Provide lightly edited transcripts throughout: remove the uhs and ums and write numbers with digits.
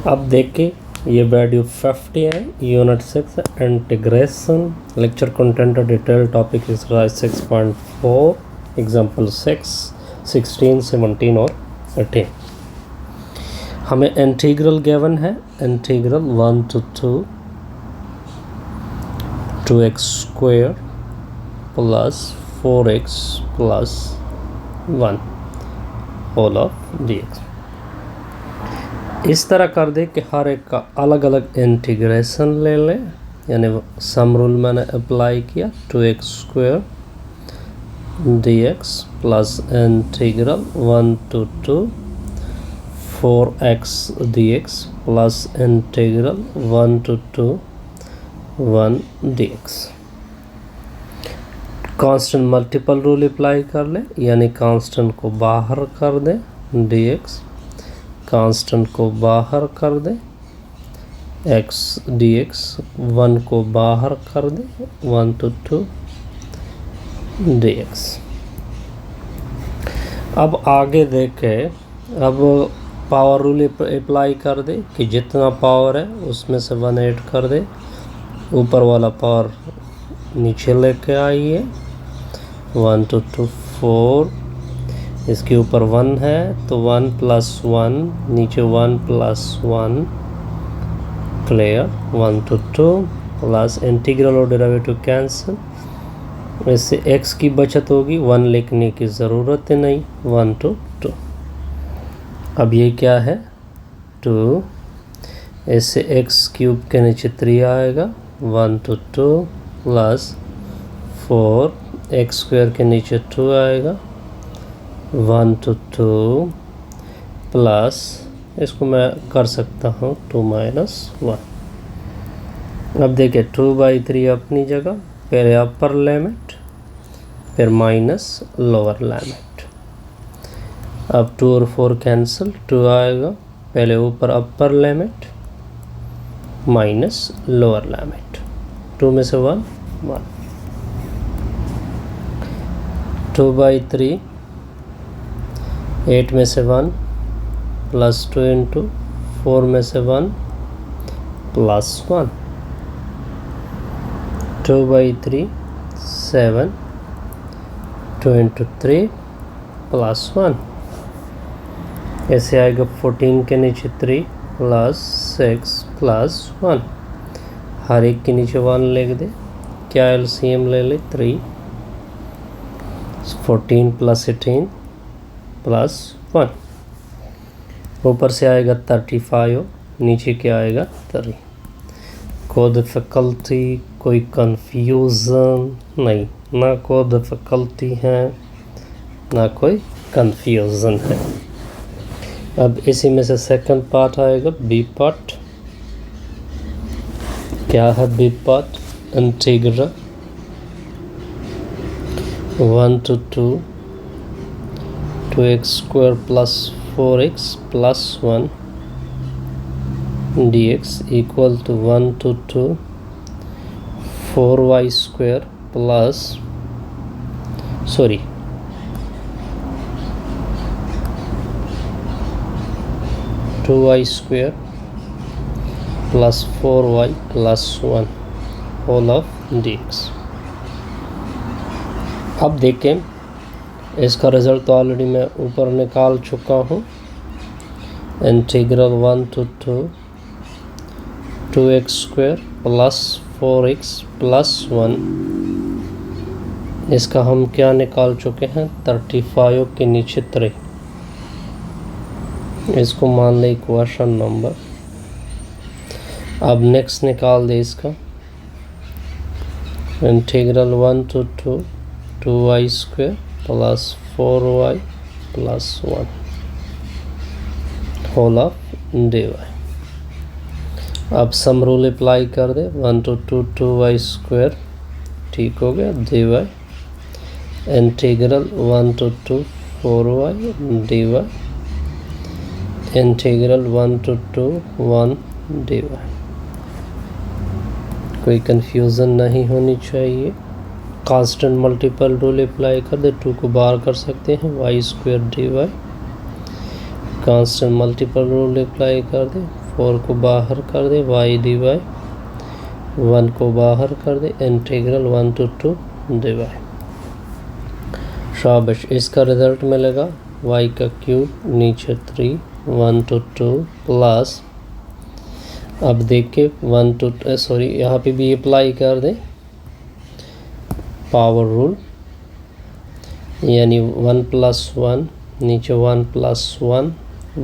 अब देखिए ये वीडियो 50 है, unit 6 integration, lecture content detail topic exercise 6.4 example 6, 16, 17 और 18। हमें इंटीग्रल गिवन है, integral 1 to 2x square plus 4x plus 1 whole of dx। इस तरह कर दे कि हर एक का अलग अलग इंटीग्रेशन ले लें, यानी सम रूल मैंने अप्लाई किया 2x square dx plus integral 1 to 2 4x dx plus integral 1 to 2 1 dx। Constant multiple rule apply कर ले, यानी कांस्टेंट को बाहर कर दे dx, कांस्टेंट को बाहर कर दे x dx, 1 को बाहर कर दे 1 to 2 dx। अब आगे देखे, अब पावर रूल अप्लाई कर दे कि जितना पावर है उसमें से 1 ऐड कर दे, ऊपर वाला पावर नीचे लेके आइए 1 to 2 4, इसके ऊपर 1 है तो 1 प्लस 1, नीचे 1 plus 1 clear 1 to 2 plus integral और डेरिवेटिव कैंसिल, इससे x की बचत होगी, 1 लिखने की ज़रूरत नहीं 1 to 2। अब ये क्या है 2, इससे x क्यूब के नीचे 3 आएगा 1 to 2 प्लस 4 x स्क्वायर के नीचे 2 आएगा 1 to 2 प्लस, इसको मैं कर सकता हूँ 2 minus 1। अब देखिए 2/3 अपनी जगह, पहले अपर लिमिट फिर माइनस लोअर लिमिट। अब 2 और 4 कैंसिल, 2 आएगा, पहले ऊपर upper limit minus lower limit, 2 में से 1 1, 2/3 8 में से 1 प्लस 2 इंटू 4 में से 1 प्लस 1, 2/3 7, 2 इंटू 3 प्लस 1, ऐसे आएगा 14 के नीचे 3 प्लस 6 प्लस 1, हर एक के नीचे 1 लिख दे, क्या एलसीएम ले ले 3, 14 प्लस 18 प्लस 1, ऊपर से आएगा 35, नीचे क्या आएगा 3। कोई डिफ़िकल्टी, कोई कंफ्यूजन नहीं, ना कोई डिफ़िकल्टी है ना कोई कंफ्यूजन है। अब इसी में से सेकंड पार्ट आएगा बी पार्ट। क्या है B part? Integral 1 to 2 2x square plus 4x plus 1 dx equal to 1 to 2 4y square plus 2y square plus 4y plus 1 whole of dx। अब देखें, इसका रिज़ल्ट तो ऑलरेडी मैं ऊपर निकाल चुका हूँ। Integral 1 to 2 2x square plus 4x plus 1, इसका हम क्या निकाल चुके हैं 35 के नीचे 3, इसको मान ले इक्वेशन नंबर। अब नेक्स्ट निकाल दे इसका, integral 1 to 2 2y square plus 4y plus 1 whole of dy। अब सम रूल अप्लाई कर दे, 1 to 2 2y स्क्वायर, ठीक हो गया, dy integral 1 to 2 4y dy integral 1 to 2 1 dy। कोई कंफ्यूजन नहीं होनी चाहिए। कांस्टेंट मल्टीपल रूल अप्लाई कर दे, 2 को बाहर कर सकते हैं, y square dy constant multiple rule apply कर दे, 4 को बाहर कर दे, y dy, 1 को बाहर कर दे, इंटीग्रल 1 to 2 dy। शाबाश, इसका रिजल्ट मिलेगा y का क्यूब नीचे 3 1 to 2 प्लस, अब देखिए 1 to सॉरी यहाँ पे भी अप्लाई कर दे पावर रूल, यानी 1 + 1 नीचे 1 + 1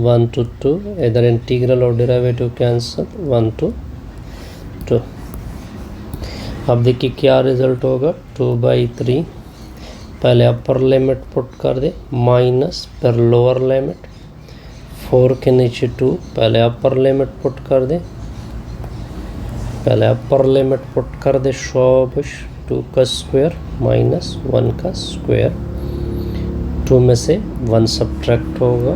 1 to 2, इधर इंटीग्रल और डेरिवेटिव कैंसिल 1 to 2। अब देखिए क्या रिजल्ट होगा, 2/3, पहले अपर लिमिट पुट कर दे माइनस फिर लोअर लिमिट, 4 के नीचे 2, पहले अपर लिमिट पुट कर दे, पहले अपर लिमिट पुट कर दे शाबाश, 2 का स्क्वायर माइनस 1 का स्क्वायर, 2 में से 1 सब्ट्रैक्ट होगा,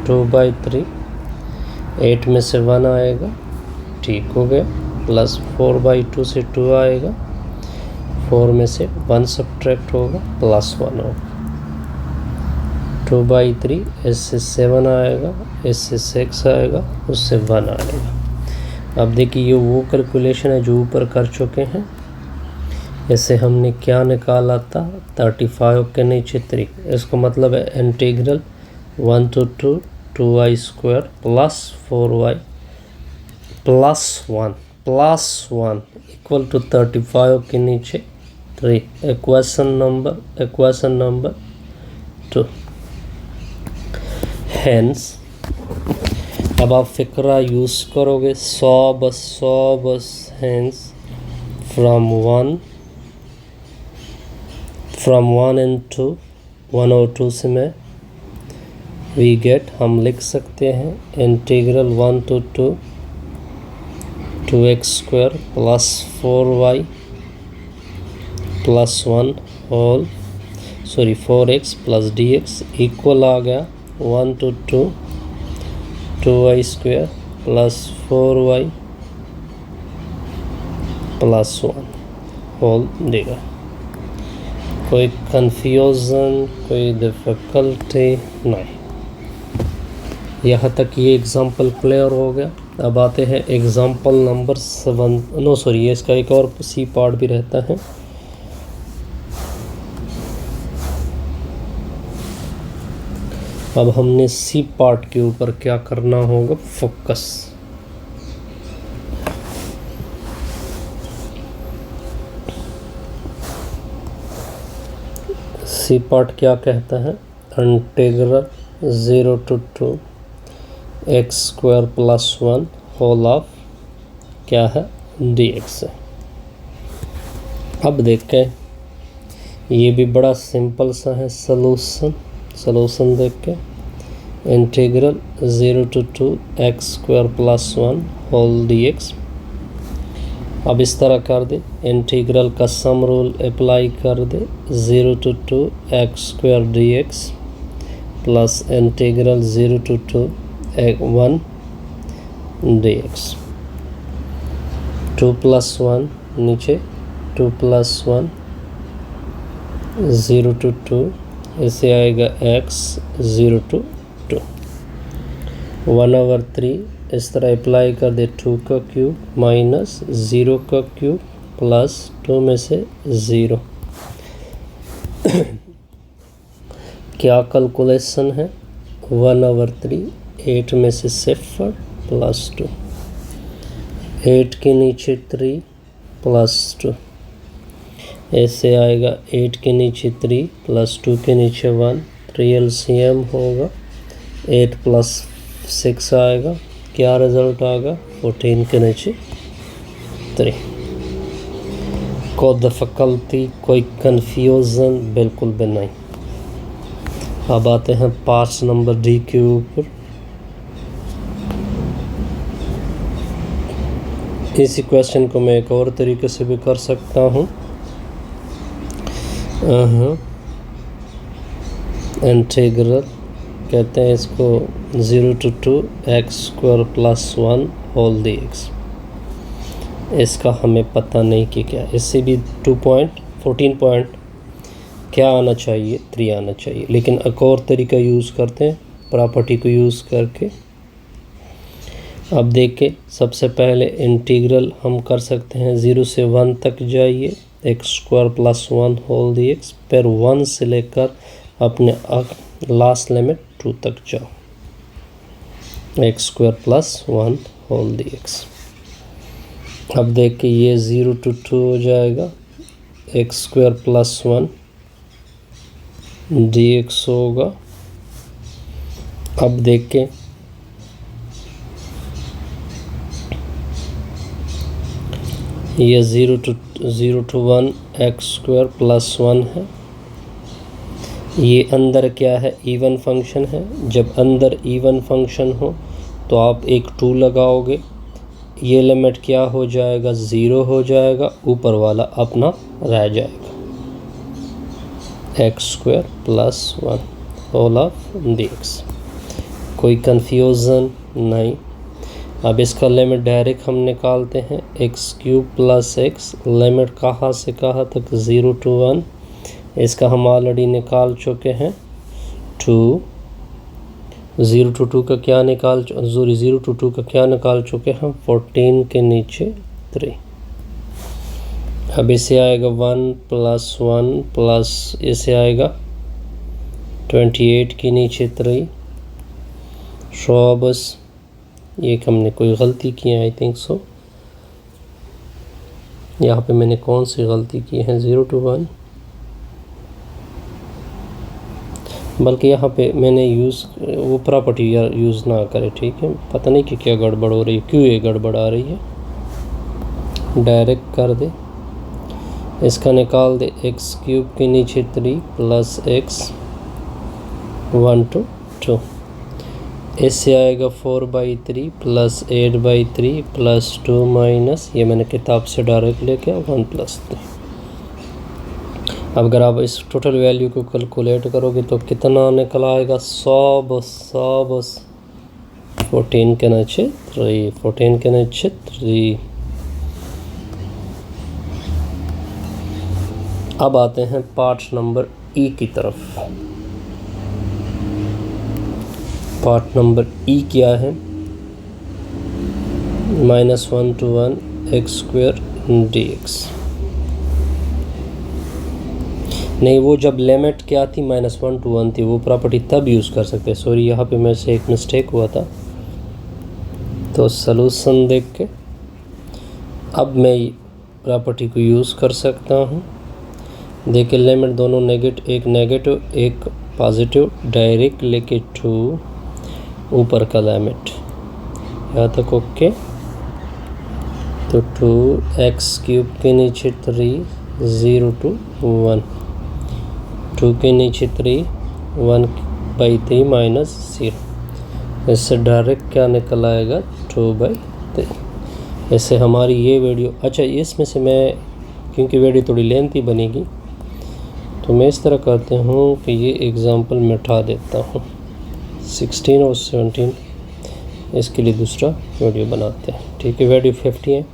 2/3, 8 में से 1 आएगा, ठीक हो गया, प्लस 4/2 से 2 आएगा, 4 में से 1 सब्ट्रैक्ट होगा, प्लस 1 होगा, 2/3, इससे 7 आएगा, इससे 6 आएगा, उससे 1 आएगा। अब देखिए ये वो कैलकुलेशन है जो ऊपर कर चुके हैं, इससे हमने क्या निकाला था, 35 के नीचे 3, इसको मतलब है integral 1 to 2 2y² plus 4y plus 1 equal to 35 के नीचे 3, इक्वेशन नंबर 2। हेंस अब आप फिक्रा यूज़ करोगे, 100 बस हेंस फ्रॉम 1 into 1 और 2 से में वी गेट, हम लिख सकते हैं integral 1 to 2 2x² plus 4y plus 1 whole 4x plus dx equal आ गया 1 to 2 2y² plus 4y plus 1 whole देगा। कोई कंफ्यूजन, कोई डिफ़िकल्टी नहीं, यहाँ तक ये एग्ज़ाम्पल क्लियर हो गया। अब आते हैं एग्ज़ाम्पल नंबर 7, ये इसका एक और सी पार्ट भी रहता है। अब हमने सी पार्ट के ऊपर क्या करना होगा, फोकस। सी पार्ट क्या कहता है, integral 0 to 2 x² plus 1 whole of क्या है, dx है। अब देखें, ये भी बड़ा सिंपल सा है सलूशन देख के, integral 0 to 2 x² plus 1 whole dx। अब इस तरह कर दे, इंटीग्रल का सम रूल अप्लाई कर दे, 0 to 2 x² dx plus integral 0 to 2 1 dx। 2 + 1 नीचे 2 + 1 0 to 2, इसे आएगा x 0 to 2 1/3, इस तरह अप्लाई कर दे, 2 का क्यूब माइनस 0 का क्यूब प्लस 2 में से 0। क्या कैलकुलेशन है, 1/3, 8 में से 0 प्लस 2, 8 के नीचे 3 प्लस 2, ऐसे आएगा 8 के नीचे 3 प्लस 2 के नीचे 1, 3 LCM होगा, 8 + 6 आएगा, क्या रिजल्ट आएगा, 14 के नीचे 3। कोई डिफ़िकल्टी, कोई कन्फ्यूज़न बिल्कुल भी नहीं। अब आते हैं 5 नंबर डी के ऊपर। इसी क्वेश्चन को मैं एक और तरीके से भी कर सकता हूँ। इंटीग्रल कहते हैं इसको 0 to 2 x² plus 1 whole dx। इसका हमें पता नहीं कि क्या, इससे भी 14 पॉइंट क्या आना चाहिए, 3 आना चाहिए, लेकिन एक और तरीका यूज़ करते हैं, प्रॉपर्टी को यूज़ करके। अब देखिए, सबसे पहले इंटीग्रल हम कर सकते हैं 0 से 1 तक जाइए, x² + 1 होल dx, फिर 1 से लेकर अपने लास्ट लिमिट 2 तक जाओ, x² + 1 होल dx। अब देखिए ये 0 to 2 हो जाएगा, x² + 1 dx होगा। अब देखिए ये 0 to 1 x² + 1 है। ये अंदर क्या है, इवन फंक्शन है। जब अंदर इवन फंक्शन हो तो आप एक 2 लगाओगे, ये लिमिट क्या हो जाएगा, 0 हो जाएगा, ऊपर वाला अपना रह जाएगा, x² + 1 होल ऑफ dx। कोई कंफ्यूजन नहीं। अब इसका लिमिट डायरेक्ट हम निकालते हैं, x³ + x, लिमिट कहाँ से कहाँ तक, 0 to 1। इसका हम ऑलरेडी निकाल चुके हैं 2। 0 to 2 का क्या निकाल 0 to 2 का क्या निकाल चुके हैं, 14 के नीचे 3। अब इसे आएगा 1 + 1 प्लस इसे आएगा 28 के नीचे 3। बस ये हमने कोई गलती की है, आई थिंक सो। यहाँ पे मैंने कौन सी गलती की है, 0 to 1, बल्कि यहाँ पे मैंने वो प्रॉपर्टी यूज़ ना करे, ठीक है। पता नहीं कि क्या गड़बड़ हो रही है, क्यों ये गड़बड़ आ रही है। डायरेक्ट कर दे, इसका निकाल दे, x³ के नीचे 3 + x 1 to 2। इससे आएगा 4/3 + 8/3 + 2 माइनस, ये मैंने किताब से डायरेक्ट लेके 1 + 3। अब अगर आप इस टोटल वैल्यू को कैलकुलेट करोगे तो कितना निकल आएगा, 100 14 के नीचे 3, 14 के नीचे 3। अब आते हैं पार्ट नंबर ई की तरफ। पार्ट नंबर ई क्या है, -1 to 1 x² dx। नहीं, वो जब लिमिट क्या थी, -1 to 1 थी, वो प्रॉपर्टी तब यूज़ कर सकते हैं। सॉरी, यहाँ पे मेरे से एक मिस्टेक हुआ था। तो सलूशन देख के अब मैं प्रॉपर्टी को यूज़ कर सकता हूँ। देखिए लिमिट दोनों नेगेटिव, एक नेगेटिव एक पॉजिटिव, डायरेक्ट लेके 2, ऊपर का लिमिट यहाँ तक ओके। तो 2x³ के नीचे 3, 0 to 1, 2 के नीचे 3, 1/3 माइनस 0। इससे डायरेक्ट क्या निकल आएगा, 2/3। इससे हमारी ये वीडियो, अच्छा इसमें से मैं, क्योंकि वीडियो थोड़ी लेंथी बनेगी, तो मैं इस तरह करता हूँ कि ये एग्ज़ाम्पल मिटा देता हूँ। 16 और 17 इसके लिए दूसरा वीडियो बनाते हैं, ठीक है। वीडियो 50 है।